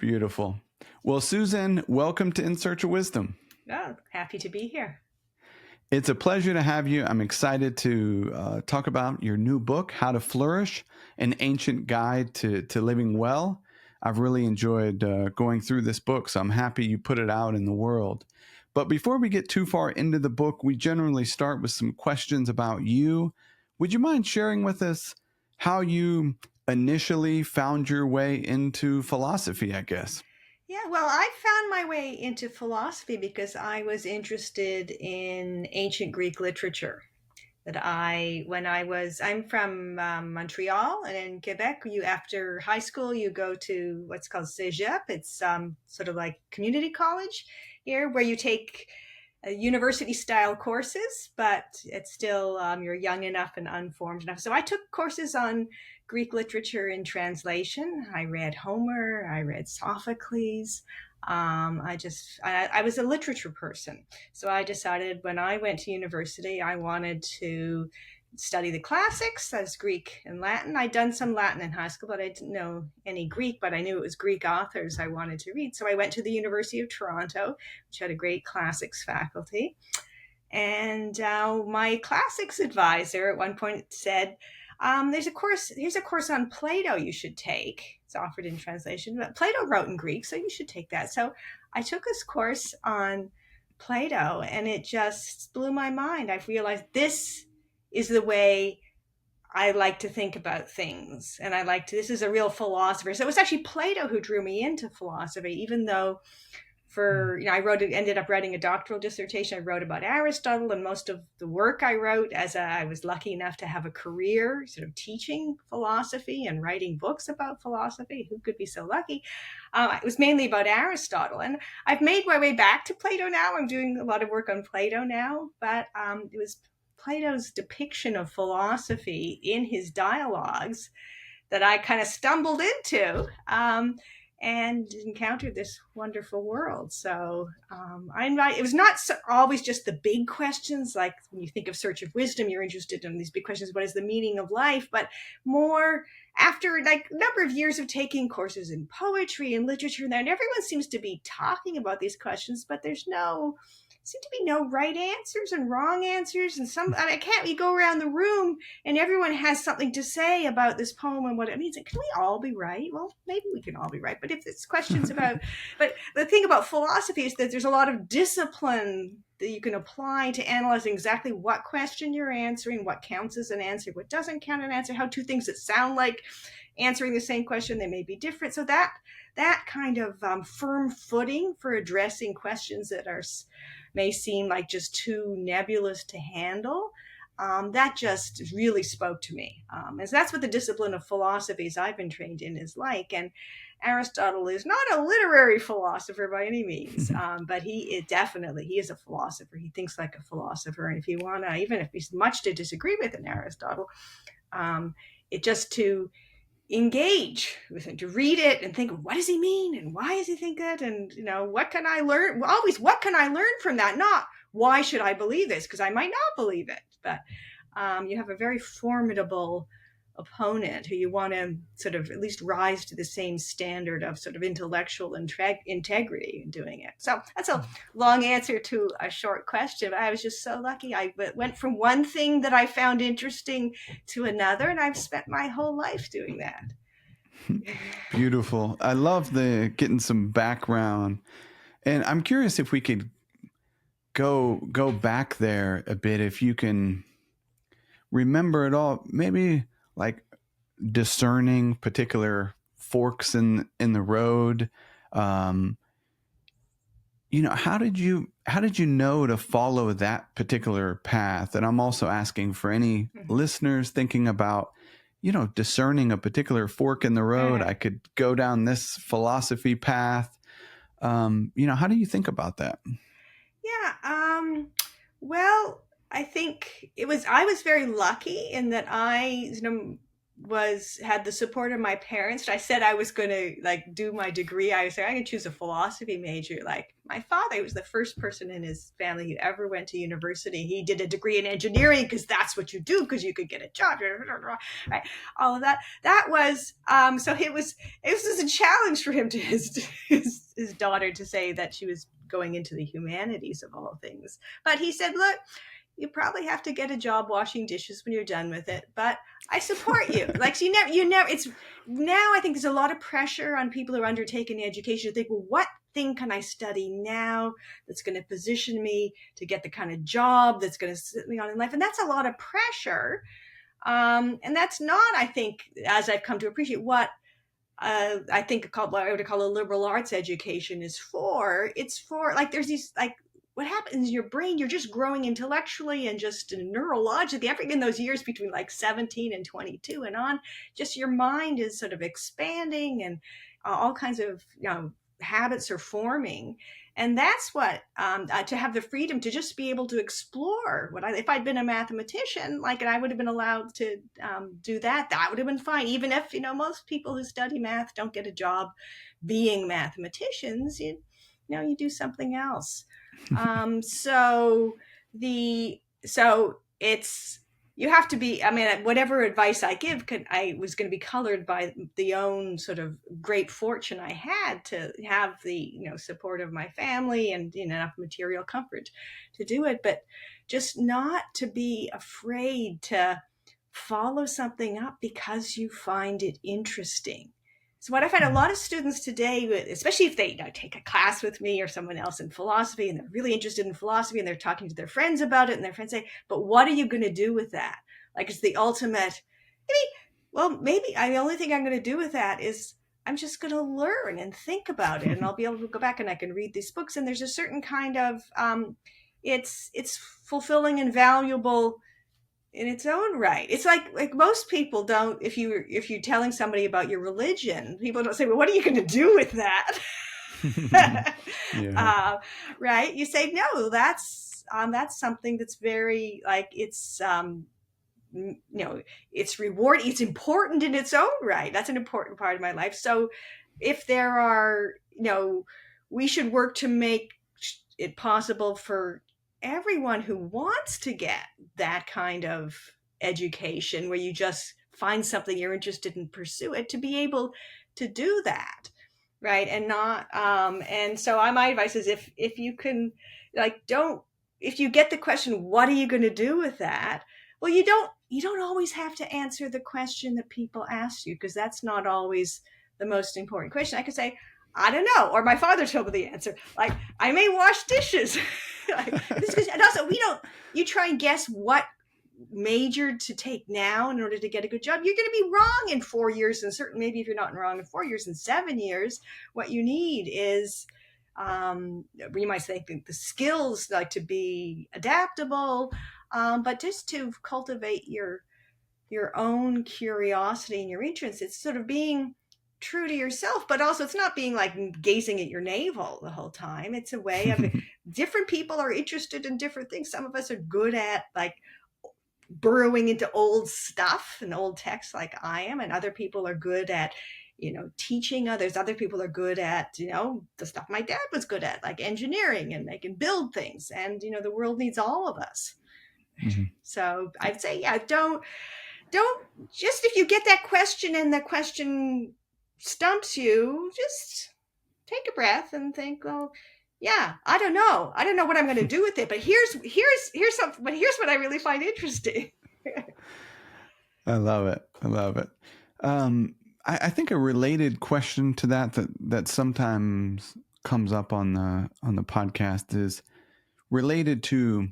Beautiful. Well, Susan, welcome to In Search of Wisdom. Oh, happy to be here. It's a pleasure to have you. I'm excited to talk about your new book, How to Flourish, an ancient guide to living well. I've really enjoyed going through this book, so I'm happy you put it out in the world. But before we get too far into the book, we generally start with some questions about you. Would you mind sharing with us how you initially found your way into philosophy, I guess? Yeah, well, I found my way into philosophy because I was interested in ancient Greek literature. I'm from Montreal, and in Quebec, you after high school you go to what's called Cégep. It's sort of like community college here, where you take university style courses, but it's still you're young enough and unformed enough. So I took courses on Greek literature in translation. I read Homer, I read Sophocles. I was a literature person. So I decided when I went to university, I wanted to study the classics as Greek and Latin. I'd done some Latin in high school, but I didn't know any Greek, but I knew it was Greek authors I wanted to read. So I went to the University of Toronto, which had a great classics faculty. And my classics advisor at one point said, here's a course on Plato you should take. It's offered in translation, but Plato wrote in Greek, so you should take that. So I took this course on Plato, and it just blew my mind. I realized this is the way I like to think about things. And this is a real philosopher. So it was actually Plato who drew me into philosophy, even though ended up writing a doctoral dissertation. I wrote about Aristotle, and most of the work I wrote I was lucky enough to have a career sort of teaching philosophy and writing books about philosophy. Who could be so lucky? It was mainly about Aristotle, and I've made my way back to Plato now. I'm doing a lot of work on Plato now, but it was Plato's depiction of philosophy in his dialogues that I kind of stumbled into. And encountered this wonderful world. So it was not always just the big questions, like when you think of Search of Wisdom, you're interested in these big questions, what is the meaning of life? But more after like a number of years of taking courses in poetry and literature, and everyone seems to be talking about these questions, but seem to be no right answers and wrong answers. And you go around the room and everyone has something to say about this poem and what it means. And can we all be right? Well, maybe we can all be right. But if it's questions but the thing about philosophy is that there's a lot of discipline that you can apply to analyzing exactly what question you're answering, what counts as an answer, what doesn't count an answer, how two things that sound like answering the same question, they may be different. So that kind of firm footing for addressing questions that may seem like just too nebulous to handle, that just really spoke to me. And so that's what the discipline of philosophies I've been trained in is like. And Aristotle is not a literary philosopher by any means, but he is a philosopher. He thinks like a philosopher. And if you want to, even if there's much to disagree with in Aristotle, it just to engage with him, to read it and think, what does he mean and why does he think that, and what can I learn? Always, what can I learn from that? Not why should I believe this, because I might not believe it. But you have a very formidable opponent who you want to sort of at least rise to the same standard of sort of intellectual integrity in doing it. So that's a long answer to a short question, but I was just so lucky. I went from one thing that I found interesting to another, and I've spent my whole life doing that. Beautiful. I love the getting some background. And I'm curious if we could go back there a bit, if you can remember it all, maybe like discerning particular forks in the road. How did you know to follow that particular path? And I'm also asking for any listeners thinking about, discerning a particular fork in the road. I could go down this philosophy path. How do you think about that? Yeah. Well, I think I was very lucky in that had the support of my parents. I said I was going to like do my degree. I was like, I can choose a philosophy major. Like my father was the first person in his family who ever went to university. He did a degree in engineering because that's what you do because you could get a job. Right, all of that. That was so it was a challenge for him to his daughter to say that she was going into the humanities of all things. But he said, look, you probably have to get a job washing dishes when you're done with it, but I support you. Like, so you never, it's now I think there's a lot of pressure on people who are undertaking education to think, well, what thing can I study now that's going to position me to get the kind of job that's going to sit me on in life? And that's a lot of pressure. And that's not, I think, as I've come to appreciate, what I think what I would call a liberal arts education is for. It's for, like, there's these, like, what happens in your brain, you're just growing intellectually and just neurologically in those years between like 17 and 22 and on, just your mind is sort of expanding, and all kinds of habits are forming. And that's what to have the freedom to just be able to explore if I'd been a mathematician, like, and I would have been allowed to do that, that would have been fine. Even if most people who study math don't get a job being mathematicians, you do something else. So it's, you have to be, I mean, whatever advice I give I was going to be colored by the own sort of great fortune I had to have the, support of my family and enough material comfort to do it, but just not to be afraid to follow something up because you find it interesting. So what I find a lot of students today, especially if they take a class with me or someone else in philosophy, and they're really interested in philosophy and they're talking to their friends about it, and their friends say, but what are you going to do with that? Like, it's the ultimate, maybe the only thing I'm going to do with that is I'm just going to learn and think about it, and I'll be able to go back and I can read these books. And there's a certain kind of, it's fulfilling and valuable in its own right. It's like most people don't, if you're telling somebody about your religion, people don't say, well, what are you going to do with that? Yeah. Right. You say, no, that's something that's very, like, it's it's rewarding, it's important in its own right. That's an important part of my life. So if there are, we should work to make it possible for everyone who wants to get that kind of education, where you just find something you're interested in, pursue it, to be able to do that, right? And not and so my advice is, if you can, like, if you get the question, what are you going to do with that? Well, you don't always have to answer the question that people ask you, because that's not always the most important question. I could say, I don't know. Or my father told me the answer. Like, I may wash dishes. And also, you try and guess what major to take now in order to get a good job. You're going to be wrong in 4 years. And certainly, maybe if you're not wrong in 4 years, in 7 years, what you need is, you might say, the skills, like, to be adaptable, but just to cultivate your own curiosity and your interests. It's sort of being true to yourself, but also it's not being like gazing at your navel the whole time. It's a way of different people are interested in different things. Some of us are good at, like, burrowing into old stuff and old texts, like I am, and other people are good at teaching others. Other people are good at the stuff my dad was good at, like engineering, and they can build things, and the world needs all of us. Mm-hmm. So I'd say, don't just, if you get that question and the question stumps you, just take a breath and think, well, yeah, I don't know what I'm going to do with it, but here's something, but here's what I really find interesting. I love it. I think a related question to that sometimes comes up on the podcast is related to,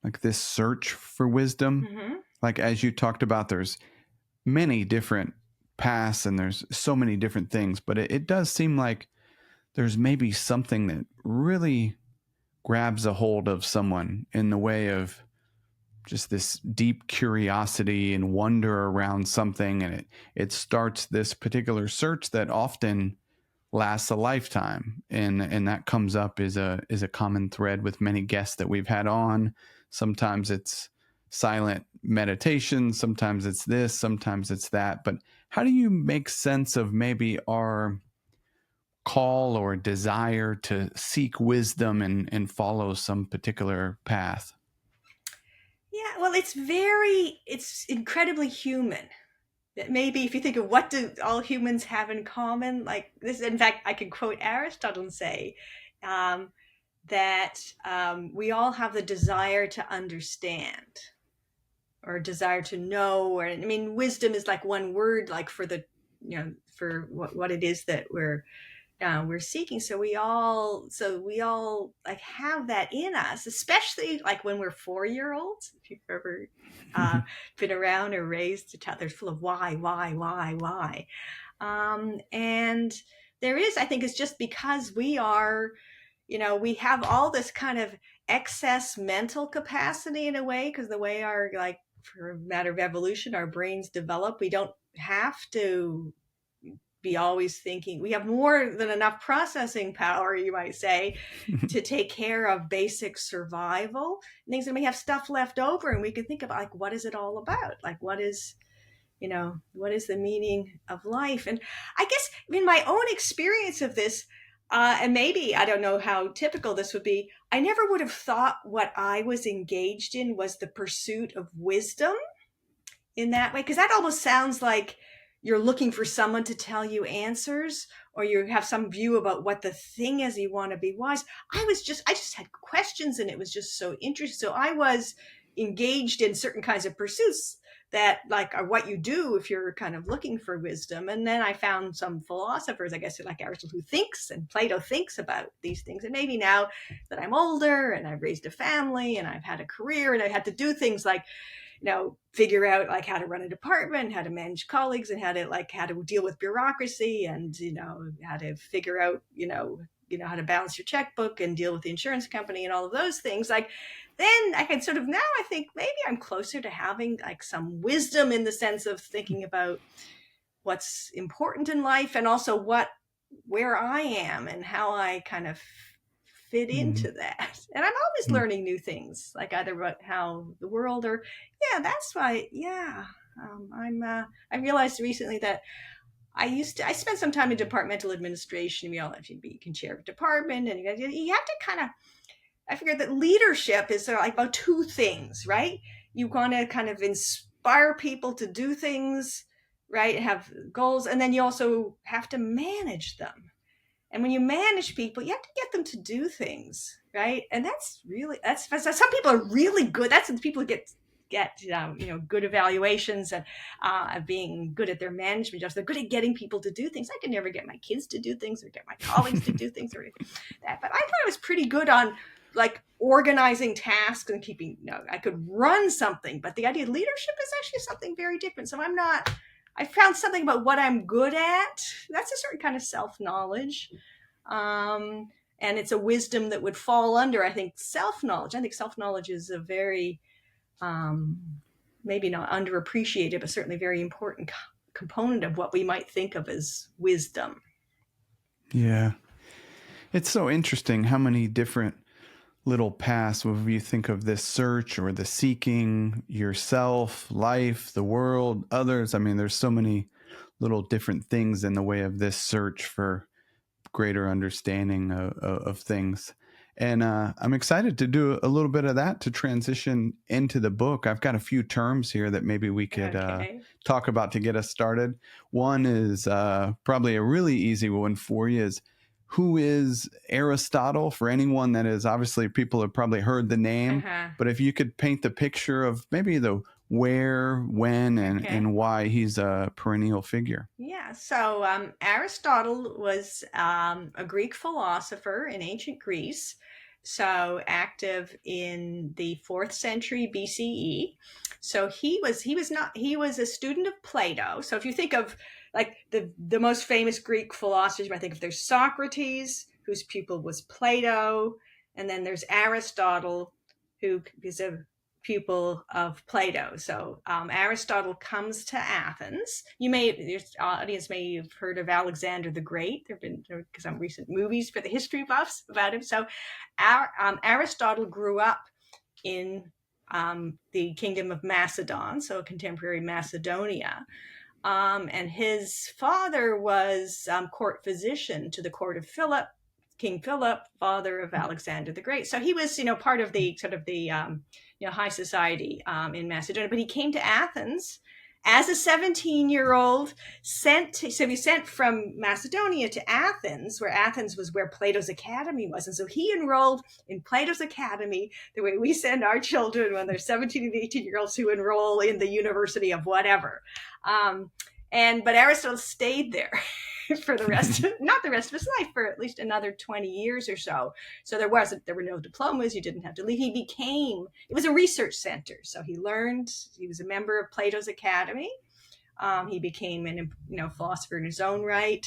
like, this search for wisdom. Mm-hmm. Like, as you talked about, there's many different paths and there's so many different things, but it does seem like there's maybe something that really grabs a hold of someone in the way of just this deep curiosity and wonder around something, and it starts this particular search that often lasts a lifetime, and that comes up is a common thread with many guests that we've had on. Sometimes it's silent meditation. Sometimes it's this, sometimes it's that. But how do you make sense of maybe our call or desire to seek wisdom and follow some particular path? Yeah, well, it's incredibly human. That maybe if you think of what do all humans have in common, like this, in fact, I could quote Aristotle and say um, that we all have the desire to understand or desire to know. Or I mean, wisdom is like one word, like for the for what it is that we're seeking. So we all like have that in us, especially like when we're 4 year olds. If you've ever been around or raised a child, they're full of why. And there is, I think, it's just because we have all this kind of excess mental capacity in a way, because the way our, like, for a matter of evolution, our brains develop, we don't have to be always thinking. We have more than enough processing power, you might say, to take care of basic survival and things. And we have stuff left over, and we can think about, like, what is it all about? Like, what is the meaning of life? And I guess in my own experience of this, and maybe I don't know how typical this would be, I never would have thought what I was engaged in was the pursuit of wisdom in that way, because that almost sounds like you're looking for someone to tell you answers, or you have some view about what the thing is you want to be wise. I just had questions, and it was just so interesting. So I was engaged in certain kinds of pursuits that, like, are what you do if you're kind of looking for wisdom. And then I found some philosophers, I guess, like Aristotle, who thinks, and Plato thinks about these things. And maybe now that I'm older and I've raised a family and I've had a career and I had to do things like figure out, like, how to run a department, how to manage colleagues, and how to deal with bureaucracy, and how to figure out how to balance your checkbook and deal with the insurance company and all of those things. Like, then I can sort of, now I think maybe I'm closer to having like some wisdom in the sense of thinking about what's important in life, and also where I am and how I kind of fit Mhm. into that. And I'm always learning new things, like either about how the world, or yeah, that's why, yeah. I realized recently that I spent some time in departmental administration. We all have to be, you can chair a department, and you have to kind of, I figured that leadership is like about two things, right? You want to kind of inspire people to do things, right? Have goals, and then you also have to manage them. And when you manage people, you have to get them to do things, right? And that's some people are really good. That's the people who get good evaluations, and being good at their management jobs. They're good at getting people to do things. I could never get my kids to do things or get my colleagues to do things or that. But I thought I was pretty good on, like, organizing tasks and keeping. I could run something, but the idea of leadership is actually something very different. So I found something about what I'm good at. That's a certain kind of self-knowledge. Um, and it's a wisdom that would fall under, I think, self-knowledge. I think self-knowledge is a very, maybe not underappreciated, but certainly very important component of what we might think of as wisdom. Yeah. It's so interesting how many different little paths, whether you think of this search or the seeking, yourself, life, the world, others. I mean, there's so many little different things in the way of this search for greater understanding of things. And I'm excited to do a little bit of that to transition into the book. I've got a few terms here that maybe we could Okay. talk about to get us started. One is probably a really easy one for you is, who is Aristotle? For anyone that is, obviously people have probably heard the name, Uh-huh. but if you could paint the picture of maybe the where, when, Okay. and why he's a perennial figure. Yeah. So Aristotle was a Greek philosopher in ancient Greece, so active in the 4th century BCE. So he was a student of Plato. So if you think of, like, the most famous Greek philosophers, you might think of, there's Socrates, whose pupil was Plato, and then there's Aristotle, who is a pupil of Plato. So Aristotle comes to Athens. Your audience may have heard of Alexander the Great. There have been some recent movies for the history buffs about him. So Aristotle grew up in the kingdom of Macedon, so contemporary Macedonia. And his father was court physician to the court of Philip, King Philip, father of Alexander the Great. So he was, part of the sort of the high society in Macedonia. But he came to Athens as a 17-year-old, so he sent from Macedonia to Athens, where Athens was where Plato's Academy was. And so he enrolled in Plato's Academy the way we send our children when they're 17 and 18-year-olds who enroll in the university of whatever. But Aristotle stayed there for not the rest of his life, for at least another 20 years or so. So there were no diplomas. You didn't have to leave. It was a research center. So he was a member of Plato's Academy. He became a philosopher in his own right.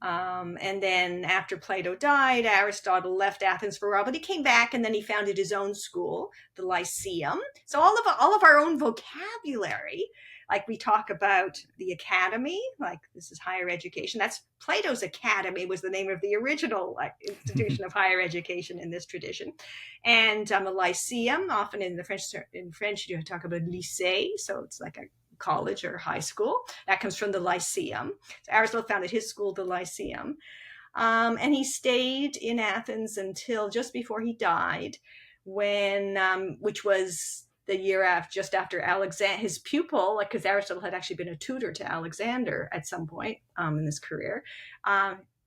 And then after Plato died, Aristotle left Athens for a while, but he came back and then he founded his own school, the Lyceum. So all of our own vocabulary, like we talk about the academy, like this is higher education. That's Plato's Academy was the name of the original institution of higher education in this tradition. And a Lyceum, often in French you talk about lycée, so it's like a college or high school. That comes from the Lyceum. So Aristotle founded his school, the Lyceum. And he stayed in Athens until just before he died, which was the year just after Alexander, his pupil, because Aristotle had actually been a tutor to Alexander at some point in his career.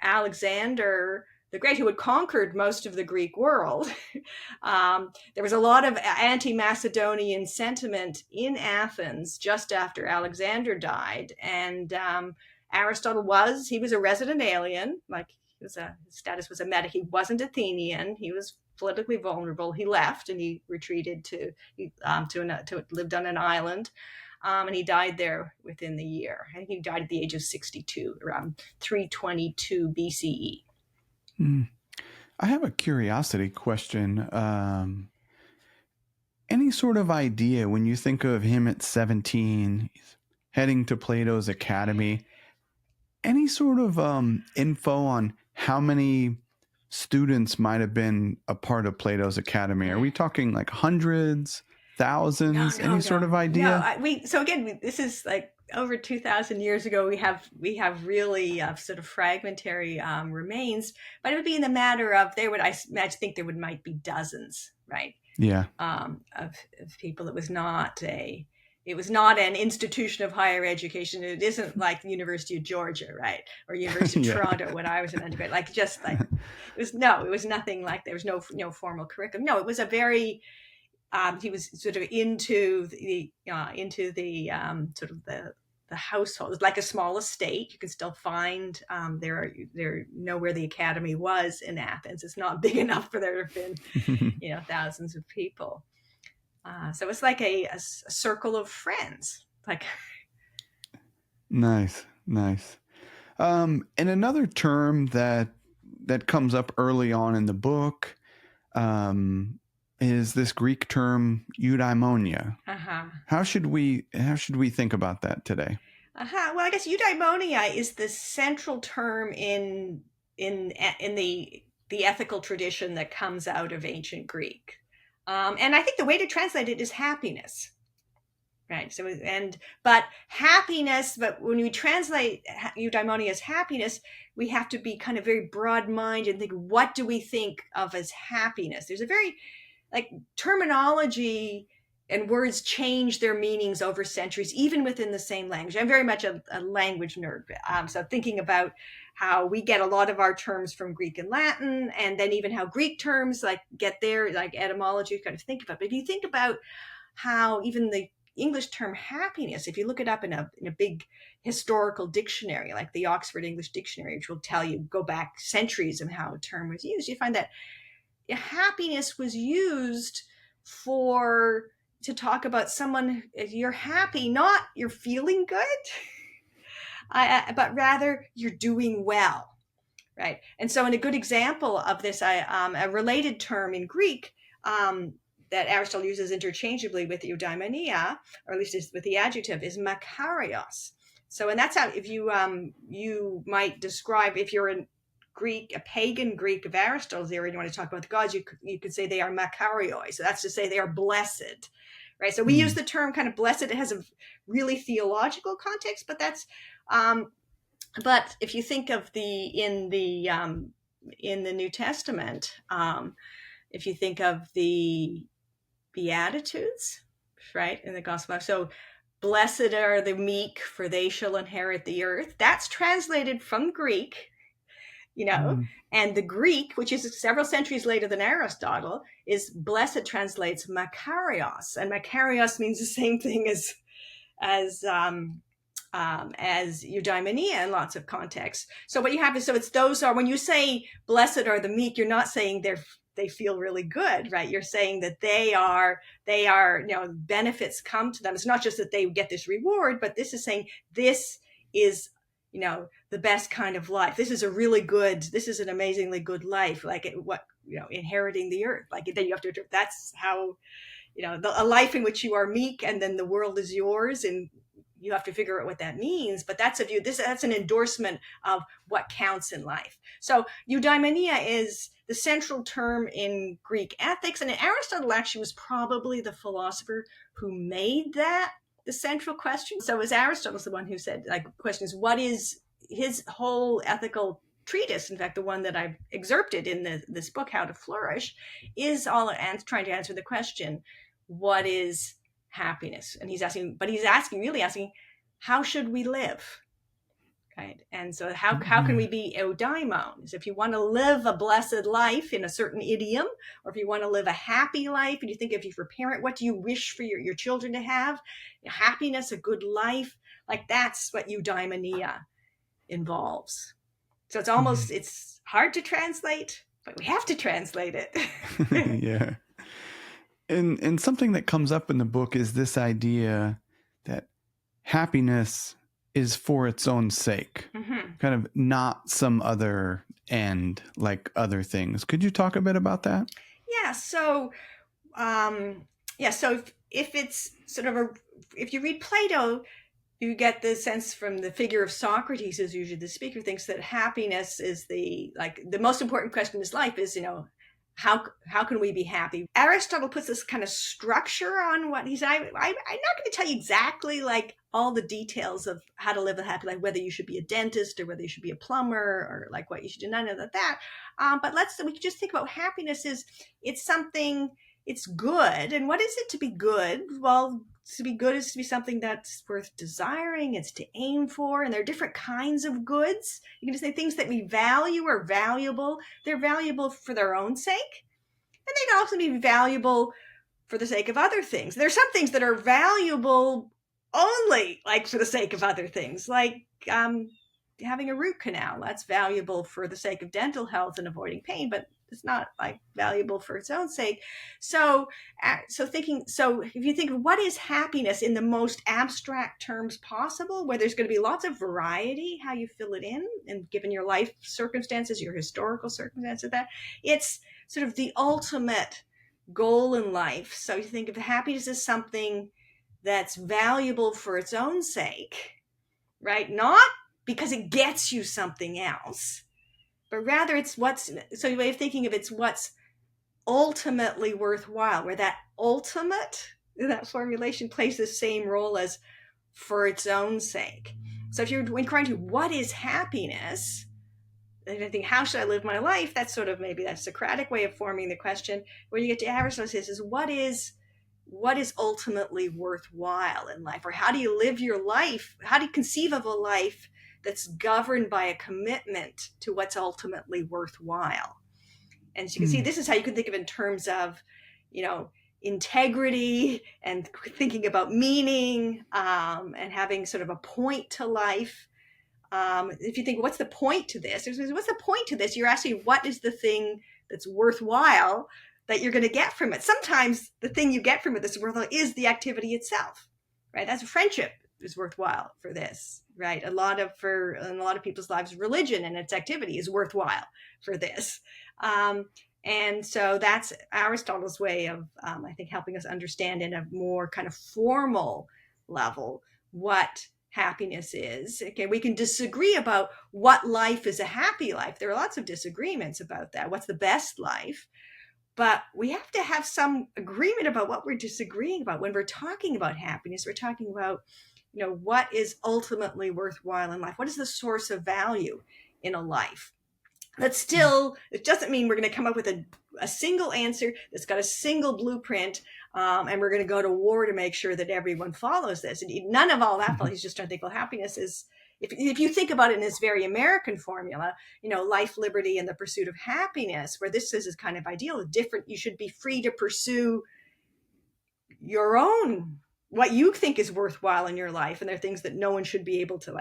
Alexander the Great, who had conquered most of the Greek world. There was a lot of anti-Macedonian sentiment in Athens just after Alexander died. And Aristotle was a resident alien, his status was a medic. He wasn't Athenian. He was politically vulnerable. He left and he retreated to lived on an island. And he died there within the year. I think he died at the age of 62, around 322 BCE. I have a curiosity question. Any sort of idea when you think of him at 17, heading to Plato's Academy, any sort of info on how many students might have been a part of Plato's Academy? Are we talking like hundreds, thousands? Any sort of idea? No, so again, this is like over 2,000 years ago. We have really sort of fragmentary remains, but it would be in the matter of I think there might be dozens, right? Yeah. Of people. It was not an institution of higher education. It isn't like the University of Georgia, right? Or University of Toronto when I was an undergrad. It was nothing like, there was no formal curriculum. No, it was a very, he was sort of into the sort of the household. It's like a small estate. You can still find, there know where the academy was in Athens. It's not big enough for there to have been, thousands of people. So it's like a circle of friends. Nice. And another term that comes up early on in the book is this Greek term eudaimonia. How should we think about that today? Well, I guess eudaimonia is the central term in the ethical tradition that comes out of ancient Greek. And I think the way to translate it is happiness, right? But when we translate eudaimonia as happiness, we have to be kind of very broad-minded and think, what do we think of as happiness? There's a very, terminology and words change their meanings over centuries, even within the same language. I'm very much a language nerd. So thinking about how we get a lot of our terms from Greek and Latin, and then even how Greek terms get their etymology, kind of think about. But if you think about how even the English term happiness, if you look it up in a big historical dictionary, like the Oxford English Dictionary, which will tell you, go back centuries of how a term was used, you find that happiness was used to talk about someone, you're happy, not you're feeling good, but rather you're doing well, right? And so in a good example of this, a related term in Greek that Aristotle uses interchangeably with eudaimonia, or at least with the adjective, is makarios. So, and that's how, if you might describe, if you're a pagan Greek of Aristotle's era, and you want to talk about the gods, you could say they are makarioi. So that's to say they are blessed, right? So we use the term kind of blessed. It has a really theological context, but that's, but if you think of in the New Testament, if you think of the Beatitudes, right, in the Gospel, so blessed are the meek, for they shall inherit the earth. That's translated from Greek, and the Greek, which is several centuries later than Aristotle, is blessed translates makarios, and makarios means the same thing as eudaimonia in lots of contexts. So what you have is, so it's those are, when you say blessed are the meek, you're not saying they feel really good, right? You're saying that they are, benefits come to them. It's not just that they get this reward, but this is saying this is, the best kind of life. This is an amazingly good life, like inheriting the earth. Like then you have to, that's how, a life in which you are meek and then the world is yours, and you have to figure out what that means. But that's that's an endorsement of what counts in life. So eudaimonia is the central term in Greek ethics, and Aristotle actually was probably the philosopher who made that the central question. So as Aristotle's the one who said, like, the question is, what is his whole ethical treatise, in fact, the one that I've excerpted in this book, How to Flourish, is all trying to answer the question, what is happiness? And he's really asking, how should we live? Right? And so how can we be eudaimons? If you want to live a blessed life in a certain idiom, or if you want to live a happy life, and you think if you're a parent, what do you wish for your children to have? Happiness, a good life, like that's what eudaimonia involves. So it's almost, it's hard to translate, but we have to translate it. Yeah. And something that comes up in the book is this idea that happiness is for its own sake, kind of not some other end like other things. Could you talk a bit about that? Yeah. So, so if it's sort of if you read Plato, you get the sense from the figure of Socrates, as usually the speaker thinks, that happiness is the most important question in his life is, how can we be happy? Aristotle puts this kind of structure on what he's, I'm not going to tell you exactly like all the details of how to live a happy life, whether you should be a dentist or whether you should be a plumber or like what you should do, none of that. But we can just think about happiness it's something, it's good. And what is it to be good? Well, to be good is to be something that's worth desiring. It's to aim for. And there are different kinds of goods. You can just say things that we value are valuable. They're valuable for their own sake. And they can also be valuable for the sake of other things. There are some things that are valuable only like for the sake of other things, like having a root canal. That's valuable for the sake of dental health and avoiding pain, but it's not like valuable for its own sake. So if you think of what is happiness in the most abstract terms possible, where there's going to be lots of variety, how you fill it in, and given your life circumstances, your historical circumstances, that it's sort of the ultimate goal in life. So you think of happiness as something that's valuable for its own sake, right? Not because it gets you something else, but rather it's so your way of thinking of it's what's ultimately worthwhile, where that formulation plays the same role as for its own sake. So if you're inquiring to what is happiness, and I think, how should I live my life? That's sort of maybe that Socratic way of forming the question. Where you get to Aristotle is what is ultimately worthwhile in life? Or how do you live your life? How do you conceive of a life that's governed by a commitment to what's ultimately worthwhile? And so you can see, this is how you can think of it in terms of, integrity and thinking about meaning, and having sort of a point to life. If you think, what's the point to this? What's the point to this? You're asking, what is the thing that's worthwhile that you're going to get from it? Sometimes the thing you get from it that's worthwhile is the activity itself, right? That's a friendship is worthwhile for this, right? in a lot of people's lives, religion and its activity is worthwhile for this. And so that's Aristotle's way of, I think, helping us understand in a more kind of formal level what happiness is. Okay, we can disagree about what life is a happy life. There are lots of disagreements about that. What's the best life? But we have to have some agreement about what we're disagreeing about. When we're talking about happiness, we're talking about, what is ultimately worthwhile in life? What is the source of value in a life? But still, it doesn't mean we're going to come up with a single answer that's got a single blueprint, and we're going to go to war to make sure that everyone follows this. And none of all that. He's just trying to think, well, happiness is, if you think about it in this very American formula, life, liberty, and the pursuit of happiness, where this is kind of ideal, different. You should be free to pursue your own, what you think is worthwhile in your life, and there are things that no one should be able to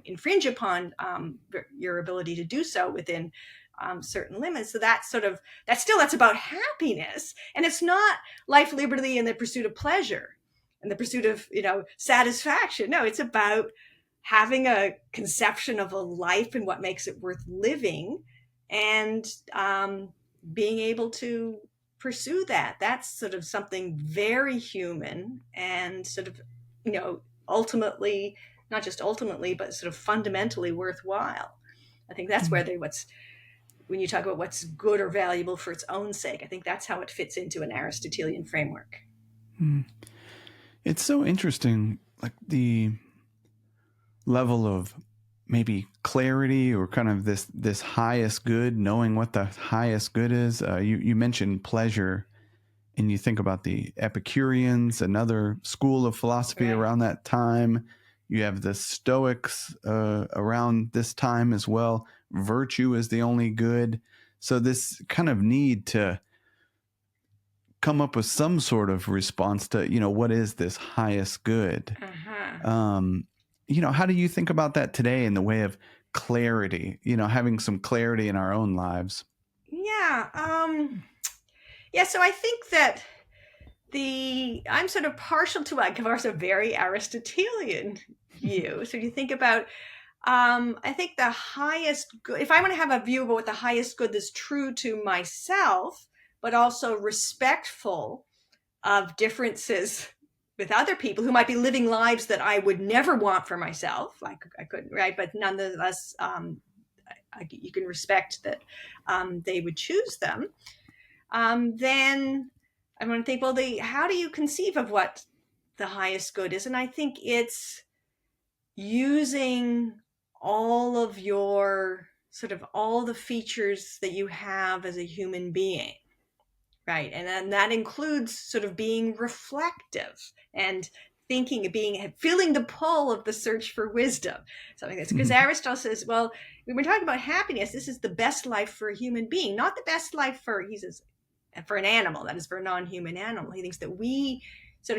infringe upon your ability to do so within certain limits. So that's about happiness, and it's not life, liberty, and the pursuit of pleasure and the pursuit of satisfaction. No, it's about having a conception of a life and what makes it worth living, and being able to pursue that. That's sort of something very human, and sort of ultimately, not just ultimately, but sort of fundamentally worthwhile. I think that's where when you talk about what's good or valuable for its own sake, I think that's how it fits into an Aristotelian framework. It's so interesting, like the level of maybe clarity or kind of this highest good, knowing what the highest good is. You mentioned pleasure, and you think about the Epicureans, another school of philosophy around that time. You have the Stoics around this time as well. Virtue is the only good. So this kind of need to come up with some sort of response to, what is this highest good? How do you think about that today in the way of clarity, having some clarity in our own lives? Yeah. So I think that I'm sort of partial to, of course, a very Aristotelian view. So you think about, I think the highest good, if I want to have a view about what the highest good is true to myself, but also respectful of differences with other people who might be living lives that I would never want for myself. I couldn't, right? But nonetheless, you can respect that they would choose them. Then I want to think, well, how do you conceive of what the highest good is? And I think it's using all of your all the features that you have as a human being, right? And then that includes sort of being reflective and thinking, feeling the pull of the search for wisdom. Something that's because Aristotle says, well, when we're talking about happiness, this is the best life for a human being, not the best life he says, for an animal, that is for a non-human animal. He thinks that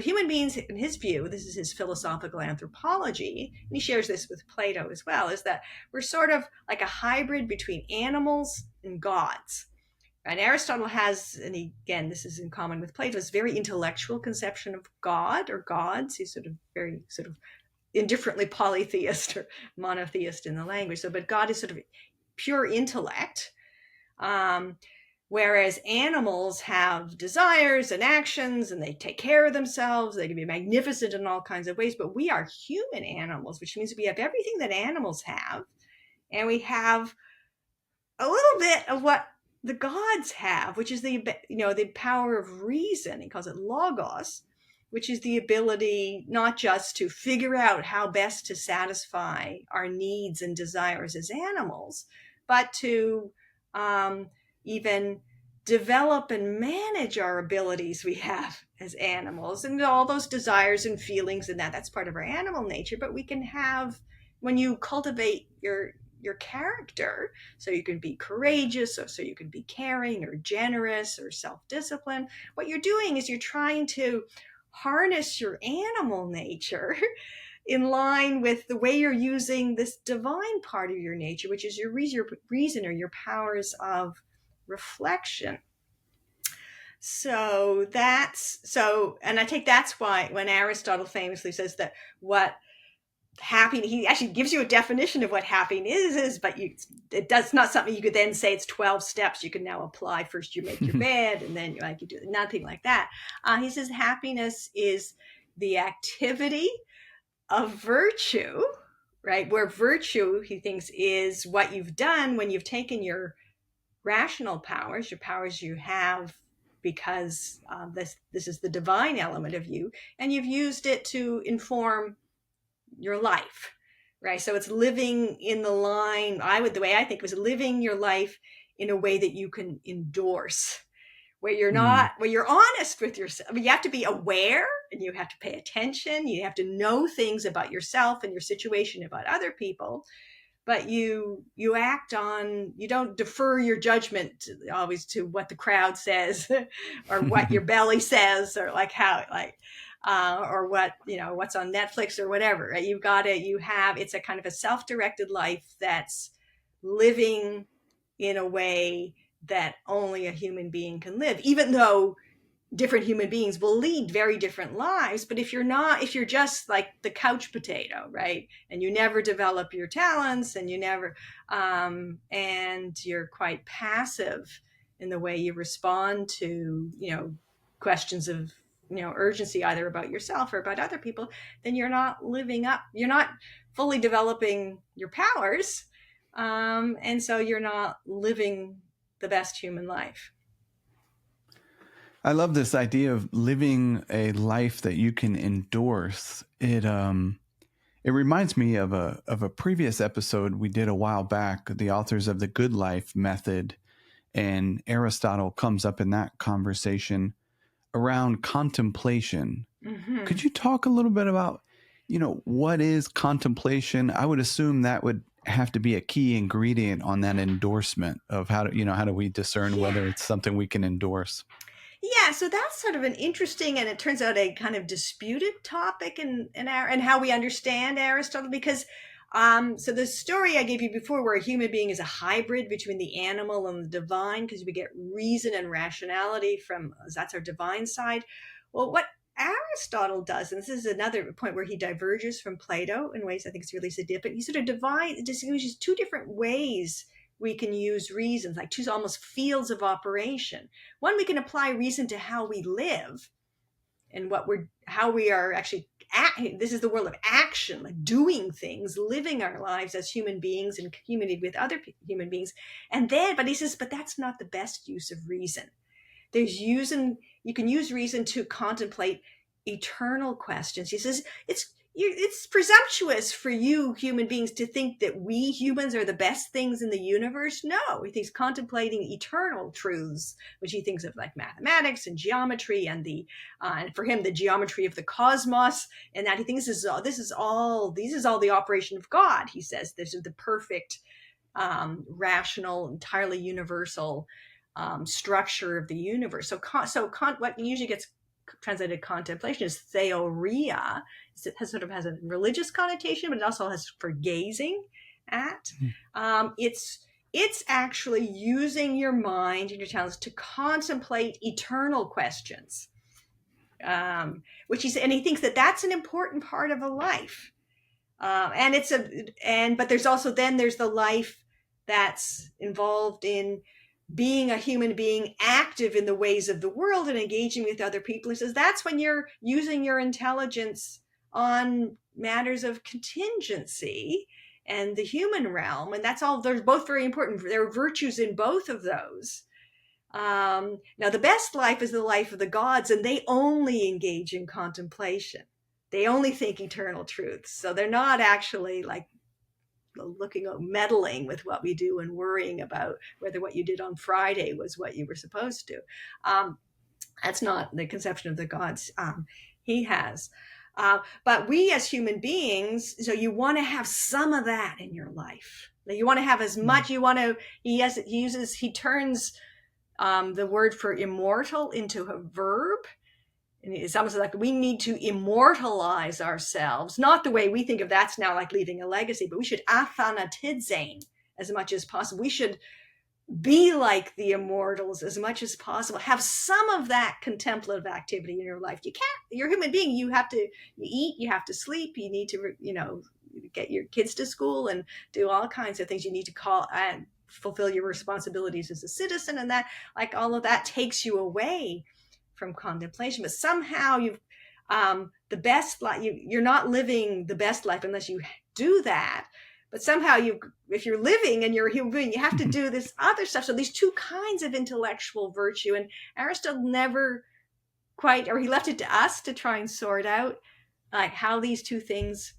human beings, in his view, this is his philosophical anthropology, and he shares this with Plato as well, is that we're sort of like a hybrid between animals and gods. And Aristotle has, and again, this is in common with Plato, this very intellectual conception of God or gods. He's very indifferently polytheist or monotheist in the language. But God is sort of pure intellect, whereas animals have desires and actions, and they take care of themselves. They can be magnificent in all kinds of ways. But we are human animals, which means we have everything that animals have, and we have a little bit of what the gods have, which is the power of reason. He calls it logos, which is the ability not just to figure out how best to satisfy our needs and desires as animals, but to even develop and manage our abilities we have as animals, and all those desires and feelings, and that's part of our animal nature. But we can have, when you cultivate your character, so you can be courageous, or so you can be caring or generous or self-disciplined, what you're doing is you're trying to harness your animal nature in line with the way you're using this divine part of your nature, which is your reason or your powers of reflection. And I think that's why when Aristotle famously says that happiness, he actually gives you a definition of what happiness is, but it's not something you could then say it's 12 steps you can now apply. First you make your bed, and then you do nothing like that. He says happiness is the activity of virtue, right? Where virtue, he thinks, is what you've done when you've taken your rational powers, your powers you have because this is the divine element of you, and you've used it to inform your life, right? So it's living in the line. The way I think was living your life in a way that you can endorse, where you're honest with yourself. I mean, you have to be aware and you have to pay attention. You have to know things about yourself and your situation, about other people, but you act on, you don't defer your judgment always to what the crowd says or what your belly says, or like how, like, or what, what's on Netflix or whatever, right? It's a kind of a self-directed life that's living in a way that only a human being can live, even though different human beings will lead very different lives. But if you're just like the couch potato, right, and you never develop your talents, and you never and you're quite passive in the way you respond to questions of urgency, either about yourself or about other people, then you're not fully developing your powers, and so you're not living the best human life. I love this idea of living a life that you can endorse. It reminds me of a previous episode we did a while back, the authors of the Good Life method, and Aristotle comes up in that conversation around contemplation. Mm-hmm. Could you talk a little bit about, what is contemplation? I would assume that would have to be a key ingredient on that endorsement of how do we discern whether it's something we can endorse? Yeah, so that's sort of an interesting, and it turns out a kind of disputed topic in how we understand Aristotle, because so the story I gave you before, where a human being is a hybrid between the animal and the divine, because we get reason and rationality that's our divine side. Well, what Aristotle does, and this is another point where he diverges from Plato in ways I think is really significant, he sort of distinguishes two different ways we can use reasons, like two almost fields of operation. One, we can apply reason to how we live and how we are actually this is the world of action, like doing things, living our lives as human beings in community with other human beings. But he says, but that's not the best use of reason. You can use reason to contemplate eternal questions. He says it's presumptuous for you human beings to think that we humans are the best things in the universe. No, he thinks contemplating eternal truths, which he thinks of like mathematics and geometry, and and for him the geometry of the cosmos, and that he thinks this is all the operation of God. He says this is the perfect, rational, entirely universal structure of the universe. What usually gets translated contemplation is theoria. It has a religious connotation, but it also has for gazing at. It's actually using your mind and your talents to contemplate eternal questions, which he thinks that that's an important part of a life. But there's the life that's involved in being a human being, active in the ways of the world and engaging with other people. He says that's when you're using your intelligence on matters of contingency and the human realm. And that's all, they're both very important. There are virtues in both of those. Now, the best life is the life of the gods, and they only engage in contemplation. They only think eternal truths. So they're not actually like meddling with what we do and worrying about whether what you did on Friday was what you were supposed to. That's not the conception of the gods he has. But we as human beings, so you want to have some of that in your life. You want to have as much. He turns the word for immortal into a verb. And it's almost like we need to immortalize ourselves, not the way we think of that's now like leaving a legacy, but we should athanatizein as much as possible. We should be like the immortals as much as possible. Have some of that contemplative activity in your life. You're a human being. You eat, you have to sleep, you need to, get your kids to school and do all kinds of things. You need to call and fulfill your responsibilities as a citizen, and that, like, all of that takes you away from contemplation. But somehow the best life. You're not living the best life unless you do that. But somehow if you're living and you're a human being, you have to do this other stuff. So these two kinds of intellectual virtue, and Aristotle never quite, or he left it to us to try and sort out like how these two things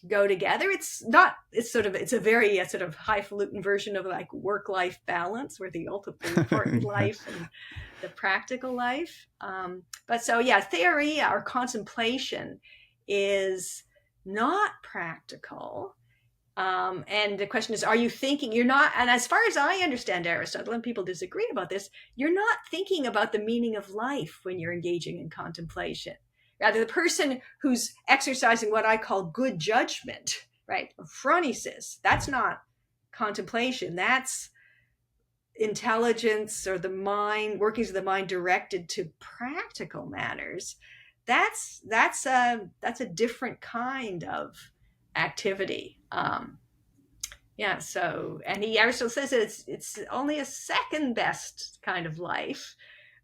go together. It's a very sort of highfalutin version of like work-life balance, where the ultimately important life and the practical life. But so yeah, theory or contemplation is not practical. And the question is, are you thinking? You're not, and as far as I understand Aristotle, and people disagree about this, you're not thinking about the meaning of life when you're engaging in contemplation. Rather, the person who's exercising what I call good judgment, right, phronesis, that's not contemplation. That's intelligence, or the mind, workings of the mind directed to practical matters. That's a different kind of activity. So, and Aristotle says that it's only a second best kind of life,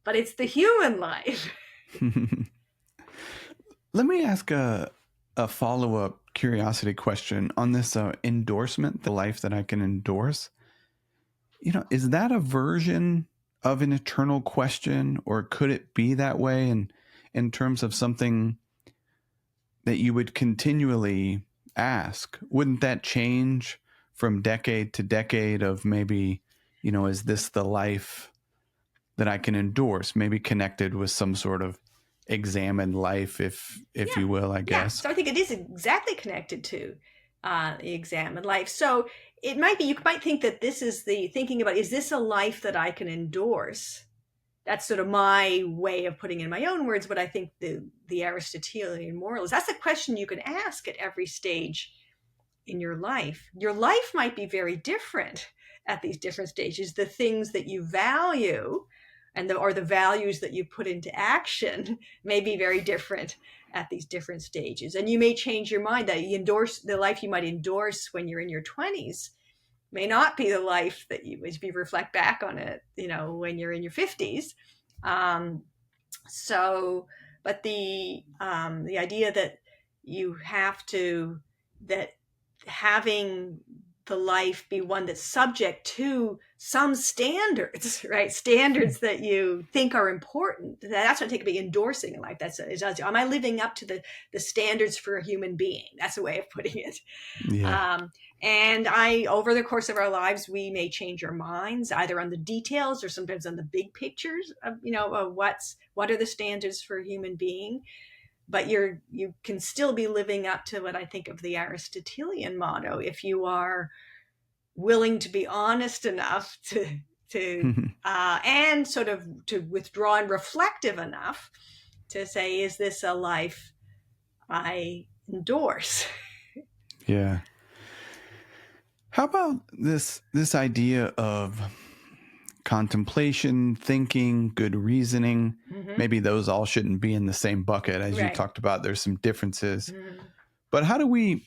but it's the human life. Let me ask a follow-up curiosity question on this endorsement, the life that I can endorse. Is that a version of an eternal question, or could it be that way in terms of something that you would continually ask? Wouldn't that change from decade to decade of maybe, is this the life that I can endorse? Maybe connected with some sort of examined life, if you will, I guess. So I think it is exactly connected to the examined life. So it might be, you might think that this is the thinking about, is this a life that I can endorse? That's sort of my way of putting in my own words what I think the Aristotelian moral is. That's a question you can ask at every stage in your life. Your life might be very different at these different stages. The things that you value or the values that you put into action may be very different at these different stages. And you may change your mind. That you endorse, the life you might endorse when you're in your 20s may not be the life that you, as you reflect back on it, when you're in your 50s. But the idea that you have to, that having the life be one that's subject to some standards, right? Standards that you think are important. That's what I take to be endorsing in life. Am I living up to the standards for a human being? That's a way of putting it. Yeah. And over the course of our lives, we may change our minds either on the details or sometimes on the big pictures of, what are the standards for a human being. But you can still be living up to what I think of the Aristotelian motto, if you are willing to be honest enough to and sort of to withdraw and reflective enough to say, is this a life I endorse? Yeah. How about this idea of contemplation, thinking, good reasoning? Mm-hmm. Maybe those all shouldn't be in the same bucket. As you talked about, there's some differences. But how do we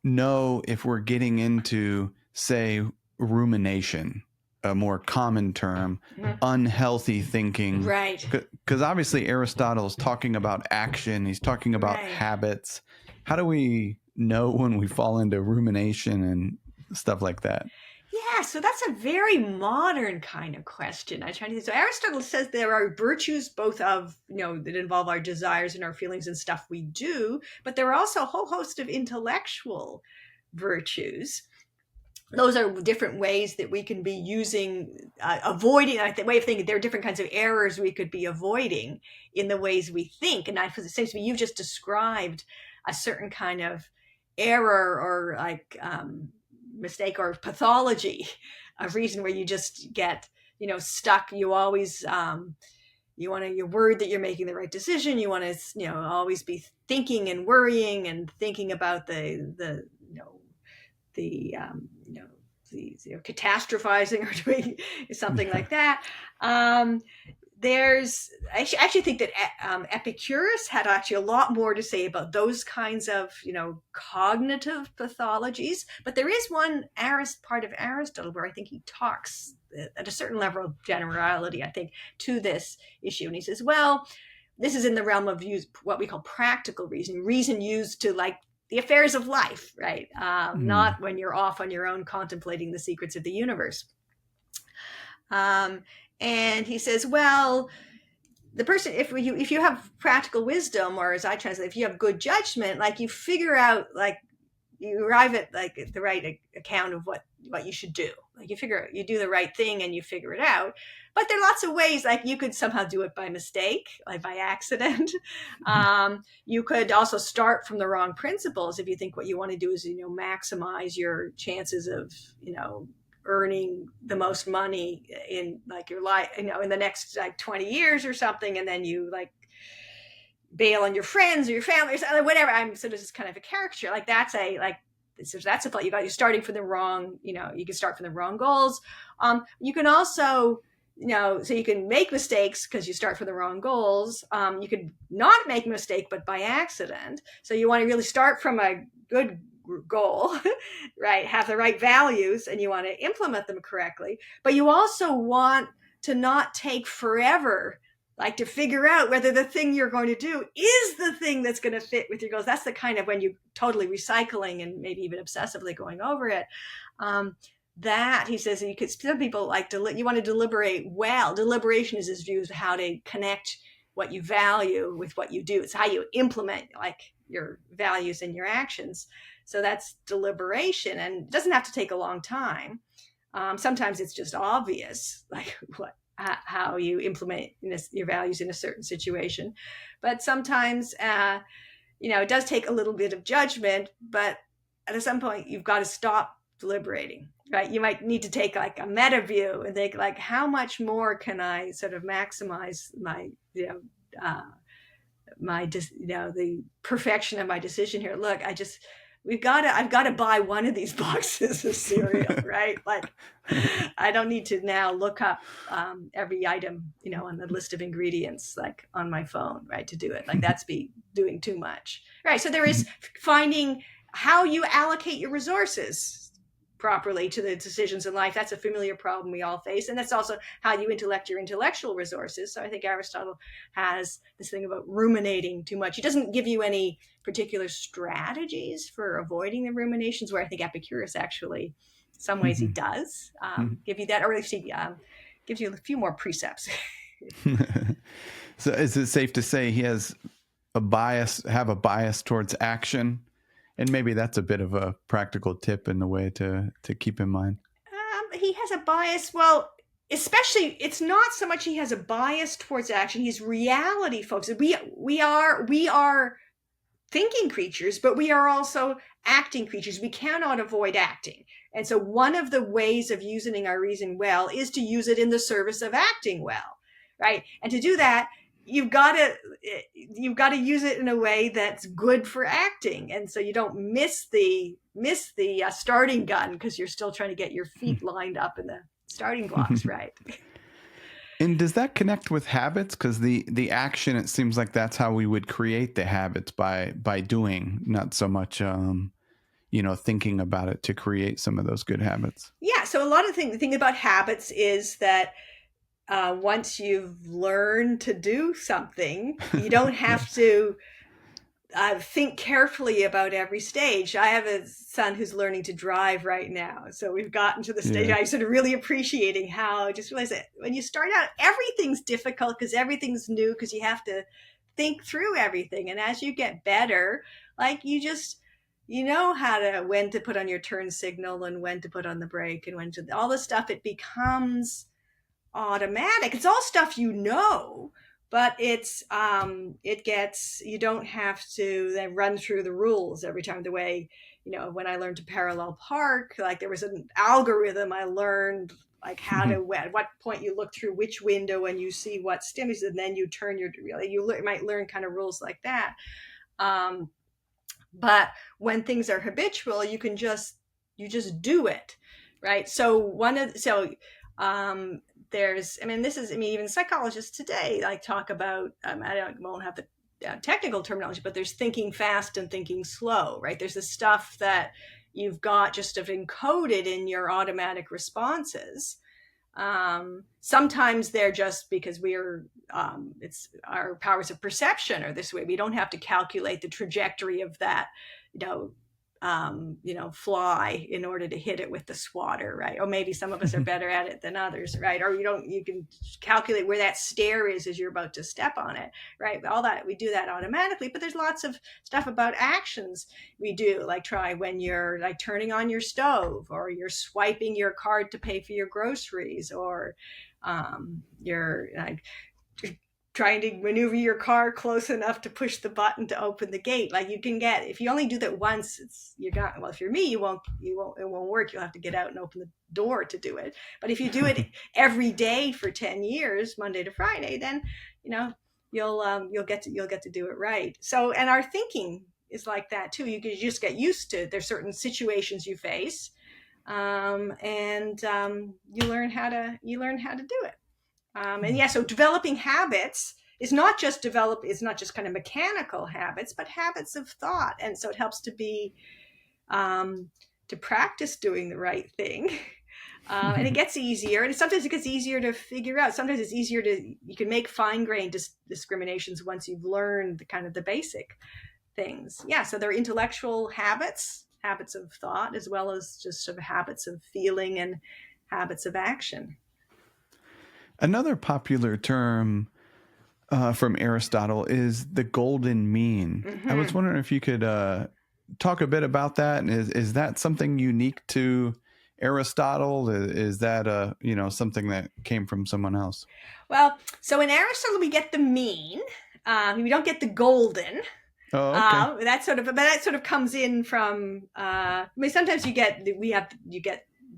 know if we're getting into, say, rumination, a more common term, unhealthy thinking? Right. Because obviously Aristotle's talking about action. He's talking about habits. How do we know when we fall into rumination and stuff like that? Yeah, so that's a very modern kind of question. So Aristotle says there are virtues both of, that involve our desires and our feelings and stuff we do, but there are also a whole host of intellectual virtues. Those are different ways that we can be using, avoiding, like the way of thinking. There are different kinds of errors we could be avoiding in the ways we think. And it seems to me you've just described a certain kind of error or like mistake or pathology, a reason where you just get, stuck. You always, you're worried that you're making the right decision. You want to, always be thinking and worrying and thinking about the catastrophizing or doing something like that. I actually think that Epicurus had actually a lot more to say about those kinds of, cognitive pathologies. But there is one part of Aristotle where I think he talks at a certain level of generality, I think, to this issue. And he says, well, this is in the realm of what we call practical reason used to like the affairs of life, right? Not when you're off on your own contemplating the secrets of the universe. And he says, well, the person, if you have practical wisdom, or as I translate, if you have good judgment, like you figure out, like you arrive at like the right account of what you should do. Like you do the right thing and you figure it out. But there are lots of ways, like you could somehow do it by mistake, like by accident. You could also start from the wrong principles if you think what you want to do is, maximize your chances of, earning the most money in like your life, in the next like 20 years or something. And then you like bail on your friends or your family or whatever. So this is kind of a caricature. Like that's a thought. You're starting from the wrong, you can start from the wrong goals. You can also, so you can make mistakes because you start from the wrong goals. You could not make a mistake, but by accident. So you want to really start from a good goal, right? Have the right values and you want to implement them correctly. But you also want to not take forever, like to figure out whether the thing you're going to do is the thing that's going to fit with your goals. That's the kind of when you're totally recycling and maybe even obsessively going over it. That he says, some people like you want to deliberate well. Deliberation is his view of how to connect what you value with what you do. It's how you implement like your values and your actions. So that's deliberation, and it doesn't have to take a long time. Sometimes it's just obvious, like how you implement your values in a certain situation. But sometimes, it does take a little bit of judgment, but at some point you've got to stop deliberating, right? You might need to take like a meta view and think like, how much more can I sort of maximize my, the perfection of my decision here. Look, I've got to buy one of these boxes of cereal, right? Like, I don't need to now look up every item, on the list of ingredients, like on my phone, right? To do it, like that's doing too much, right? So there is finding how you allocate your resources properly to the decisions in life. That's a familiar problem we all face, and that's also how you intellect your intellectual resources. So I think Aristotle has this thing about ruminating too much. He doesn't give you any particular strategies for avoiding the ruminations, where I think Epicurus actually, in some ways, he does give you that, or at least he gives you a few more precepts. So is it safe to say he has a bias towards action? And maybe that's a bit of a practical tip in the way to keep in mind. He has a bias. Well, especially, it's not so much he has a bias towards action. He's reality focused. We are thinking creatures, but we are also acting creatures. We cannot avoid acting. And so one of the ways of using our reason well is to use it in the service of acting well, right? And to do that, you've got to use it in a way that's good for acting, and so you don't miss the starting gun because you're still trying to get your feet lined up in the starting blocks, right? And does that connect with habits? Because the action, it seems like that's how we would create the habits, by doing, not so much thinking about it to create some of those good habits. Yeah. So a lot of the thing about habits is that once you've learned to do something, you don't have to think carefully about every stage. I have a son who's learning to drive right now. So we've gotten to the stage, I'm sort of really appreciating how I just realized that when you start out, everything's difficult because everything's new, because you have to think through everything. And as you get better, like when to put on your turn signal and when to put on the brake and when to all this stuff, it becomes automatic. It's all stuff but it's you don't have to then run through the rules every time. The way, when I learned to parallel park, like there was an algorithm I learned, like how to, at what point you look through which window and you see what stimulus, and then you turn you might learn kind of rules like that. But when things are habitual, you just do it, right? So even psychologists today like talk about, won't have the technical terminology, but there's thinking fast and thinking slow, right? There's the stuff that you've got just encoded in your automatic responses. Sometimes they're just because it's our powers of perception are this way. We don't have to calculate the trajectory of that, you know, fly in order to hit it with the swatter, right? Or maybe some of us are better at it than others, right? Or you can calculate where that stair is as you're about to step on it, right? All that, we do that automatically, but there's lots of stuff about actions we do, like try when you're like turning on your stove, or you're swiping your card to pay for your groceries, or you're like trying to maneuver your car close enough to push the button to open the gate. Like you can get, if you only do that once, you're not, well, if you're me, it won't work. You'll have to get out and open the door to do it. But if you do it every day for 10 years, Monday to Friday, then, you'll get to do it right. So, and our thinking is like that too. You just get used to, there's certain situations you face, and you learn how to do it. So developing habits is not just kind of mechanical habits, but habits of thought. And so it helps to practice doing the right thing. And it gets easier. And sometimes it gets easier to figure out. Sometimes it's easier you can make fine-grained discriminations once you've learned the basic things. Yeah. So they're intellectual habits of thought, as well as just sort of habits of feeling and habits of action. Another popular term from Aristotle is the golden mean. Mm-hmm. I was wondering if you could talk a bit about that. And is that something unique to Aristotle? Is that something that came from someone else? Well, so in Aristotle we get the mean. We don't get the golden. Oh, okay. That sort of comes in from. Sometimes you get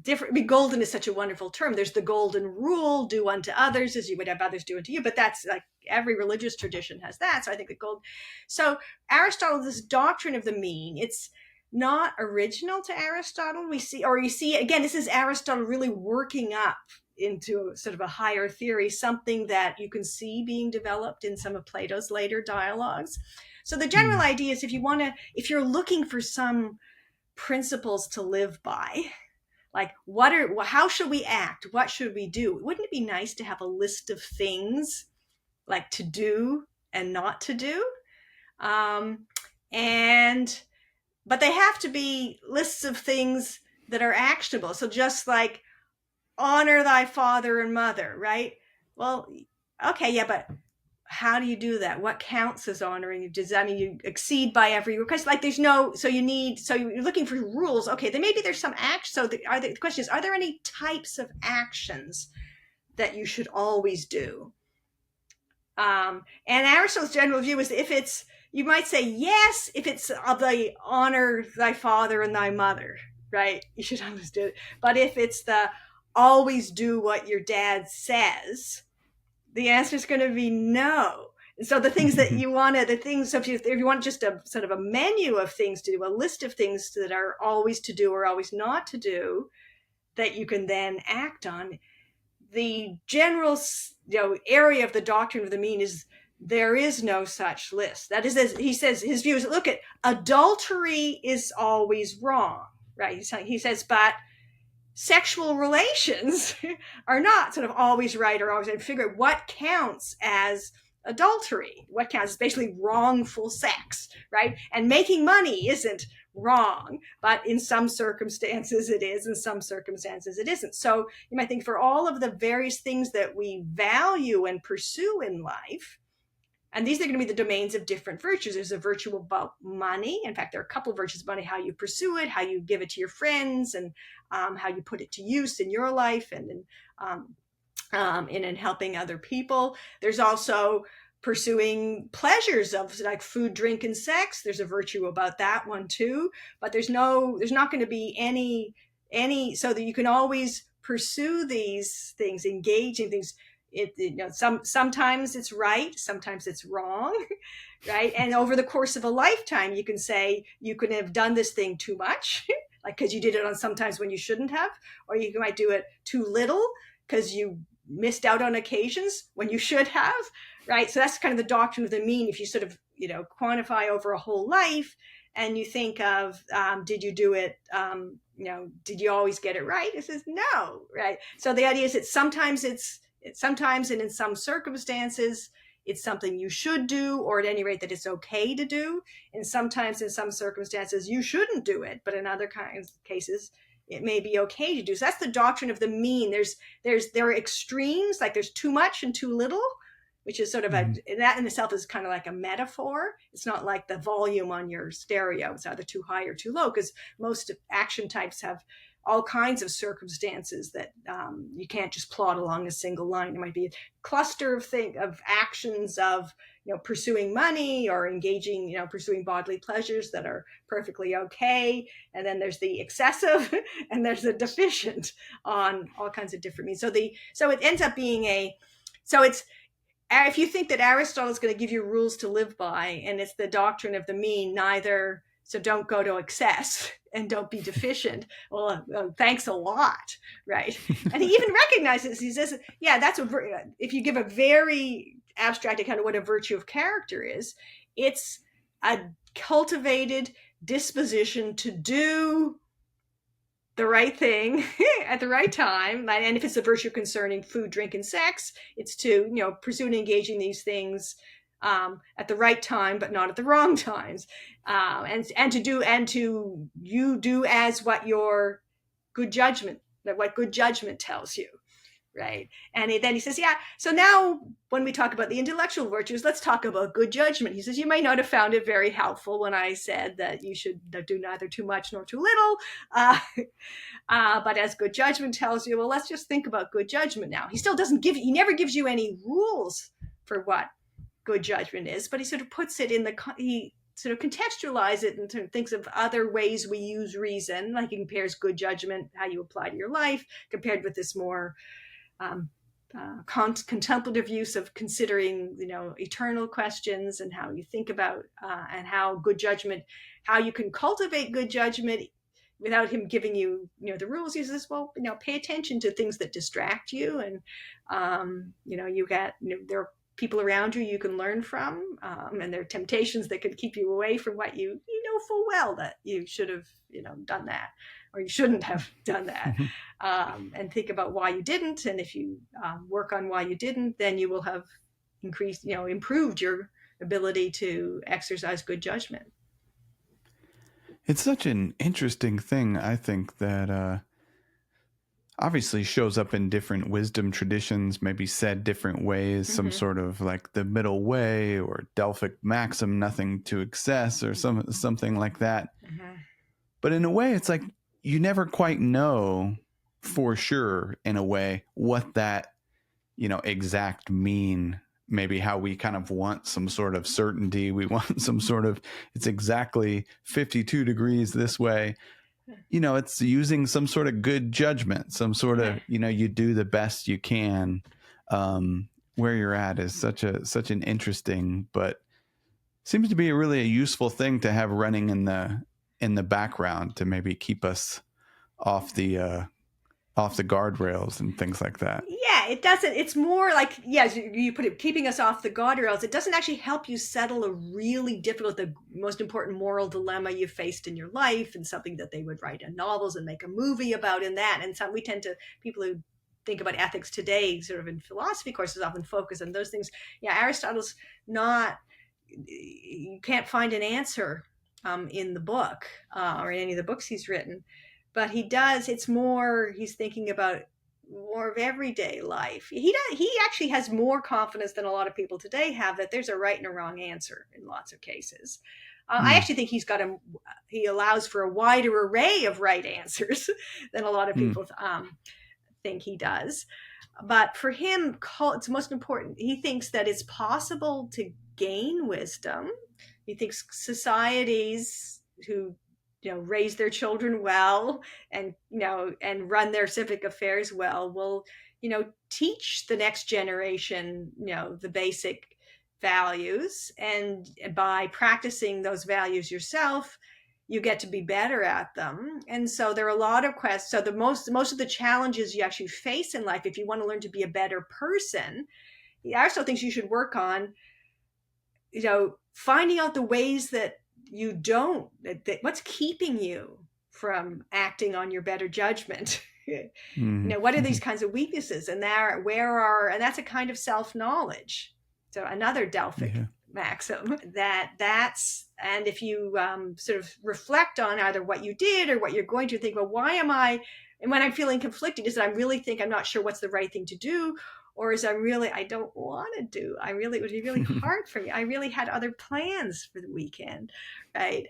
different. Golden is such a wonderful term. There's the golden rule: do unto others as you would have others do unto you. But that's like every religious tradition has that. So I think So Aristotle, this doctrine of the mean, it's not original to Aristotle. You see again, this is Aristotle really working up into sort of a higher theory, something that you can see being developed in some of Plato's later dialogues. So the general idea is if you're looking for some principles to live by, like how should we act? What should we do? Wouldn't it be nice to have a list of things like to do and not to do? But they have to be lists of things that are actionable. So just like honor thy father and mother, right? Well, okay, yeah, but how do you do that? What counts as honoring? Does that mean you exceed by every request? Like so you're looking for rules. Okay, then maybe there's some action. So the question is, are there any types of actions that you should always do? And Aristotle's general view is you might say yes, if it's of the honor thy father and thy mother, right? You should always do it. But if it's the always do what your dad says, the answer is going to be no. And so the things that you want so if you want just a sort of a menu of things to do, a list of things that are always to do or always not to do, that you can then act on, the general area of the doctrine of the mean is there is no such list. That is, as he says, his view is, look at adultery is always wrong, right? He says, but sexual relations are not sort of always right or always right. Figure out what counts as adultery. What counts as basically wrongful sex, right? And making money isn't wrong, but in some circumstances it is, in some circumstances it isn't. So you might think for all of the various things that we value and pursue in life, and these are going to be the domains of different virtues. There's a virtue about money. In fact, there are a couple of virtues about how you pursue it, how you give it to your friends, and how you put it to use in your life and in helping other people. There's also pursuing pleasures of like food, drink, and sex. There's a virtue about that one too. But there's not going to be any so that you can always pursue these things, engage in things. Sometimes it's right, sometimes it's wrong, right? And over the course of a lifetime, you can say you could have done this thing too much, like because you did it on sometimes when you shouldn't have, or you might do it too little because you missed out on occasions when you should have, right? So that's kind of the doctrine of the mean. If you sort of quantify over a whole life, and you think of did you do it did you always get it right? It says no, right? So the idea is that sometimes sometimes and in some circumstances, it's something you should do, or at any rate that it's okay to do. And sometimes in some circumstances, you shouldn't do it. But in other kinds of cases, it may be okay to do. So that's the doctrine of the mean. There are extremes, like there's too much and too little, which is sort of that in itself is kind of like a metaphor. It's not like the volume on your stereo. It's either too high or too low, because most action types have all kinds of circumstances that you can't just plot along a single line. It might be a cluster of actions of pursuing money or engaging, pursuing bodily pleasures that are perfectly okay. And then there's the excessive and there's the deficient on all kinds of different means. So it ends up being if you think that Aristotle is going to give you rules to live by, and it's the doctrine of the mean, so don't go to excess and don't be deficient. Well, thanks a lot, right? And he even recognizes, he says, yeah, if you give a very abstract account of what a virtue of character is, it's a cultivated disposition to do the right thing at the right time. And if it's a virtue concerning food, drink, and sex, it's to pursue and engage in these things at the right time, but not at the wrong times, and to do as what good judgment tells you, right? And then he says, yeah. So now, when we talk about the intellectual virtues, let's talk about good judgment. He says, you may not have found it very helpful when I said that you should do neither too much nor too little, but as good judgment tells you, well, let's just think about good judgment now. He never gives you any rules for what good judgment is, but he sort of puts it he sort of contextualizes it and thinks of other ways we use reason, like he compares good judgment, how you apply to your life, compared with this more contemplative use of considering, eternal questions, and how you think about and how good judgment, how you can cultivate good judgment without him giving you, the rules. He says, well, pay attention to things that distract you, and there are people around you can learn from, and there are temptations that could keep you away from what you know full well that you should have done that, or you shouldn't have done that, and think about why you didn't. And if you work on why you didn't, then you will have improved your ability to exercise good judgment. It's such an interesting thing, I think, that obviously shows up in different wisdom traditions, maybe said different ways, some sort of like the middle way or Delphic maxim, nothing to excess, or something like that. But in a way, it's like you never quite know for sure, in a way, what that, exact mean. Maybe how we kind of want some sort of certainty. We want some sort of, it's exactly 52 degrees this way. It's using some sort of good judgment, some sort of, you do the best you can. Where you're at is such an interesting, but seems to be really a useful thing to have running in the background to maybe keep us off the guardrails and things like that. Yeah, it doesn't. It's more like, yes, you put it, keeping us off the guardrails. It doesn't actually help you settle a really difficult, the most important moral dilemma you faced in your life, and something that they would write in novels and make a movie about in that. And people who think about ethics today, sort of in philosophy courses, often focus on those things. Yeah, Aristotle's you can't find an answer in the book or in any of the books he's written. But he does. It's more. He's thinking about more of everyday life. He actually has more confidence than a lot of people today have that there's a right and a wrong answer in lots of cases. I actually think he allows for a wider array of right answers than a lot of people think he does. But for him, it's most important. He thinks that it's possible to gain wisdom. He thinks societies who raise their children well and run their civic affairs well will teach the next generation the basic values, and by practicing those values yourself you get to be better at them. And so there are a lot of quests. So the most of the challenges you actually face in life, if you want to learn to be a better person, Aristotle thinks you should work on finding out the ways that you don't, what's keeping you from acting on your better judgment. Mm-hmm. What are these kinds of weaknesses, and and that's a kind of self-knowledge. So another Delphic Yeah. maxim and if you sort of reflect on either what you did or what you're going to think, well, why am I, and when I'm feeling conflicted, is that I really think I'm not sure what's the right thing to do, or is I don't want to do, it would be really hard for me. I really had other plans for the weekend, right?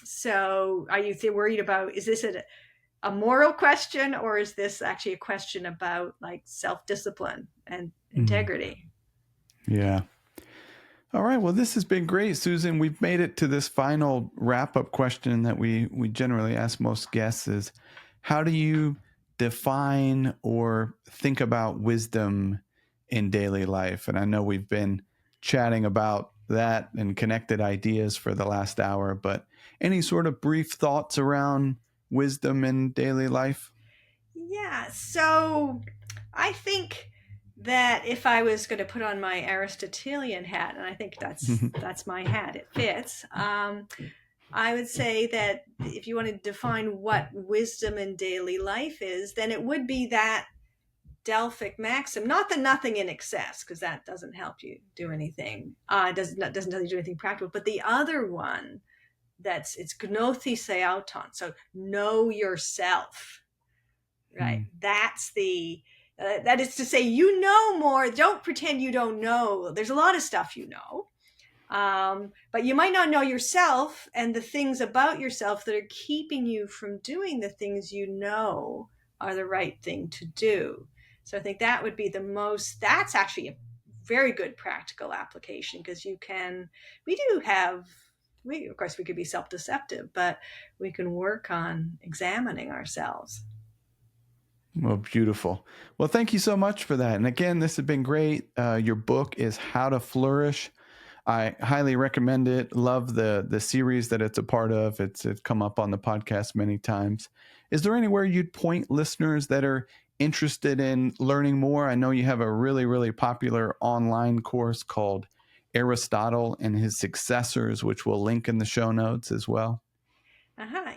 So are you worried about, is this a moral question, or is this actually a question about like self-discipline and Mm. integrity? Yeah. All right. Well, this has been great, Susan. We've made it to this final wrap-up question that we generally ask most guests is, how do you define or think about wisdom in daily life? And I know we've been chatting about that and connected ideas for the last hour, but any sort of brief thoughts around wisdom in daily life? Yeah, so I think that if I was going to put on my Aristotelian hat, and I think that's my hat, it fits. I would say that if you want to define what wisdom in daily life is, then it would be that Delphic maxim, not the nothing in excess, because that doesn't help you do anything. Doesn't tell you to do anything practical. But the other one, it's gnosis auton, so know yourself, right? Mm. That's that is to say, you know more. Don't pretend you don't know. There's a lot of stuff you know, but you might not know yourself and the things about yourself that are keeping you from doing the things you know are the right thing to do. So I think that would be that's actually a very good practical application, because of course we could be self-deceptive, but we can work on examining ourselves. Well, beautiful. Well, thank you so much for that. And again, this has been great. Your book is How to Flourish. I highly recommend it. Love the series that it's a part of. It's come up on the podcast many times. Is there anywhere you'd point listeners that are interested in learning more? I know you have a really, really popular online course called Aristotle and His Successors, which we'll link in the show notes as well.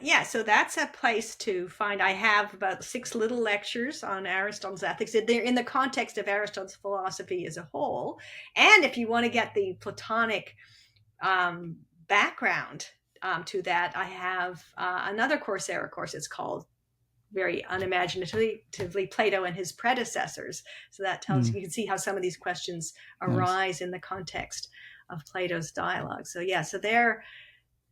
Yeah, so that's a place to find. I have about 6 little lectures on Aristotle's ethics. They're in the context of Aristotle's philosophy as a whole. And if you want to get the Platonic background to that, I have another Coursera course. It's called, very unimaginatively, Plato and His Predecessors. So that tells you can see how some of these questions arise in the context of Plato's dialogue. So yeah, so they're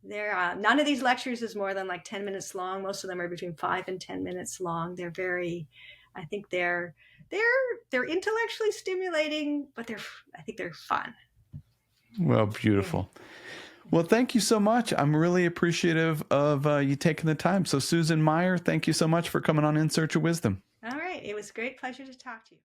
none of these lectures is more than like 10 minutes long. Most of them are between 5 and 10 minutes long. I think they're intellectually stimulating, but I think they're fun. Well, beautiful. Yeah. Well, thank you so much. I'm really appreciative of you taking the time. So Susan Meyer, thank you so much for coming on In Search of Wisdom. All right. It was a great pleasure to talk to you.